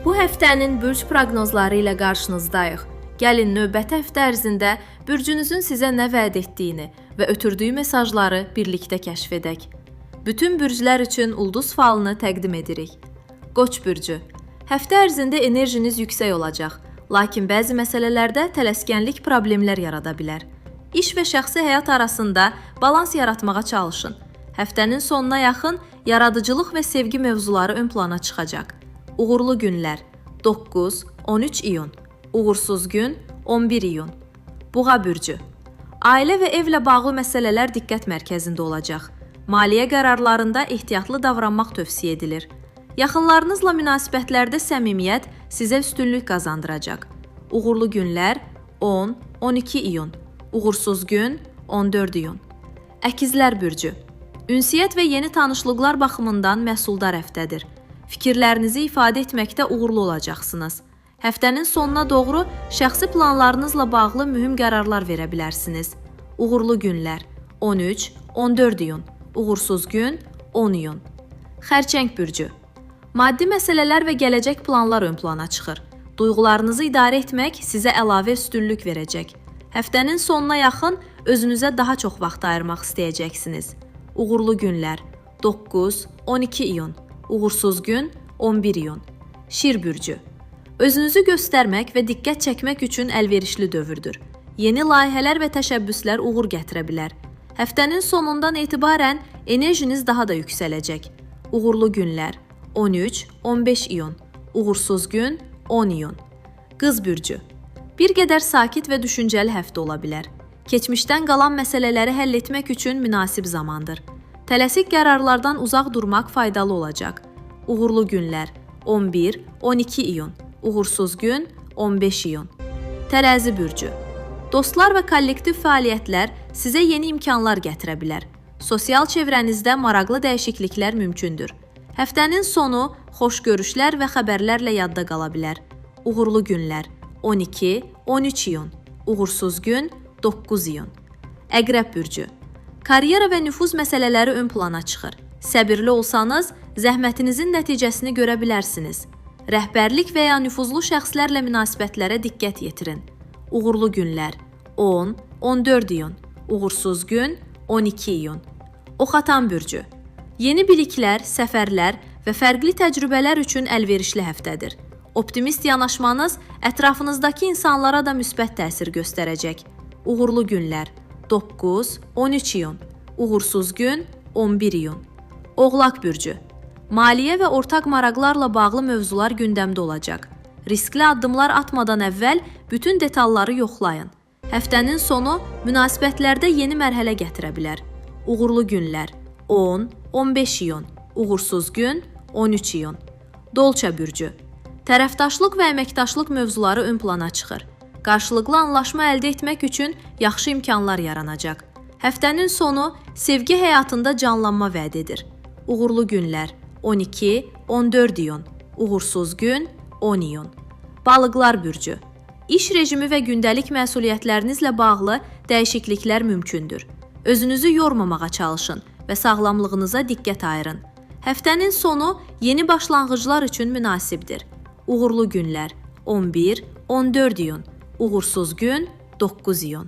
Bu həftənin bürc proqnozları ilə qarşınızdayıq. Gəlin növbəti həftə ərzində bürcünüzün sizə nə vəd etdiyini və ötürdüyü mesajları birlikdə kəşf edək. Bütün bürclər üçün ulduz falını təqdim edirik. Qoç bürcü. Həftə ərzində enerjiniz yüksək olacaq, lakin bəzi məsələlərdə tələskənlik problemlər yarada bilər. İş və şəxsi həyat arasında balans yaratmağa çalışın. Həftənin sonuna yaxın yaradıcılıq və sevgi mövzuları ön plana çıxacaq. Uğurlu günlər 9-13 iyun, uğursuz gün 11 iyun. Buğa bürcü. Ailə və evlə bağlı məsələlər diqqət mərkəzində olacaq. Maliyyə qərarlarında ehtiyatlı davranmaq tövsiyə edilir. Yaxınlarınızla münasibətlərdə səmimiyyət sizə üstünlük qazandıracaq. Uğurlu günlər 10-12 iyun, uğursuz gün 14 iyun. Əkizlər bürcü. Ünsiyyət və yeni tanışlıqlar baxımından məhsuldar həftədir. Fikirlərinizi ifadə etməkdə uğurlu olacaqsınız. Həftənin sonuna doğru şəxsi planlarınızla bağlı mühüm qərarlar verə bilərsiniz. Uğurlu günlər 13-14 iyun, uğursuz gün 10 iyun. Xərçəng bürcü. Maddi məsələlər və gələcək planlar ön plana çıxır. Duyğularınızı idarə etmək sizə əlavə üstünlük verəcək. Həftənin sonuna yaxın özünüzə daha çox vaxt ayırmaq istəyəcəksiniz. Uğurlu günlər 9-12 iyun, uğursuz gün 11 iyun. Şir bürcü. Özünüzü göstərmək və diqqət çəkmək üçün əlverişli dövrdür. Yeni layihələr və təşəbbüslər uğur gətirə bilər. Həftənin sonundan etibarən enerjiniz daha da yüksələcək. Uğurlu günlər 13-15 iyun, uğursuz gün 10 iyun. Qız bürcü. Bir qədər sakit və düşüncəli həftə ola bilər. Keçmişdən qalan məsələləri həll etmək üçün münasib zamandır. Tələsik qərarlardan uzaq durmaq faydalı olacaq. Uğurlu günlər 11-12 iyun, uğursuz gün 15 iyun. Tərəzi bürcü. Dostlar və kollektiv fəaliyyətlər sizə yeni imkanlar gətirə bilər. Sosial çevrənizdə maraqlı dəyişikliklər mümkündür. Həftənin sonu xoş görüşlər və xəbərlərlə yadda qala bilər. Uğurlu günlər 12-13 iyun, uğursuz gün 9 iyun. Əqrəb bürcü. Karyera və nüfuz məsələləri ön plana çıxır. Səbirli olsanız, zəhmətinizin nəticəsini görə bilərsiniz. Rəhbərlik və ya nüfuzlu şəxslərlə münasibətlərə diqqət yetirin. Uğurlu günlər 10-14 iyun, uğursuz gün 12 iyun. Oxatan bürcü. Yeni biliklər, səfərlər və fərqli təcrübələr üçün əlverişli həftədir. Optimist yanaşmanız ətrafınızdakı insanlara da müsbət təsir göstərəcək. Uğurlu günlər 9-13 iyun, uğursuz gün 11 iyun. Oğlaq bürcü. Maliyyə və ortaq maraqlarla bağlı mövzular gündəmdə olacaq. Riskli addımlar atmadan əvvəl bütün detalları yoxlayın. Həftənin sonu münasibətlərdə yeni mərhələ gətirə bilər. Uğurlu günlər 10-15 iyun, uğursuz gün 13 iyun. Dolça bürcü. Tərəfdaşlıq və əməkdaşlıq mövzuları ön plana çıxır. Qarşılıqlı anlaşma əldə etmək üçün yaxşı imkanlar yaranacaq. Həftənin sonu sevgi həyatında canlanma vəd edir. Uğurlu günlər 12-14 iyun, uğursuz gün 10 iyun. Balıqlar bürcü. İş rejimi və gündəlik məsuliyyətlərinizlə bağlı dəyişikliklər mümkündür. Özünüzü yormamağa çalışın və sağlamlığınıza diqqət ayırın. Həftənin sonu yeni başlanğıclar üçün münasibdir. Uğurlu günlər 11-14 iyun, uğursuz gün 9 iyun.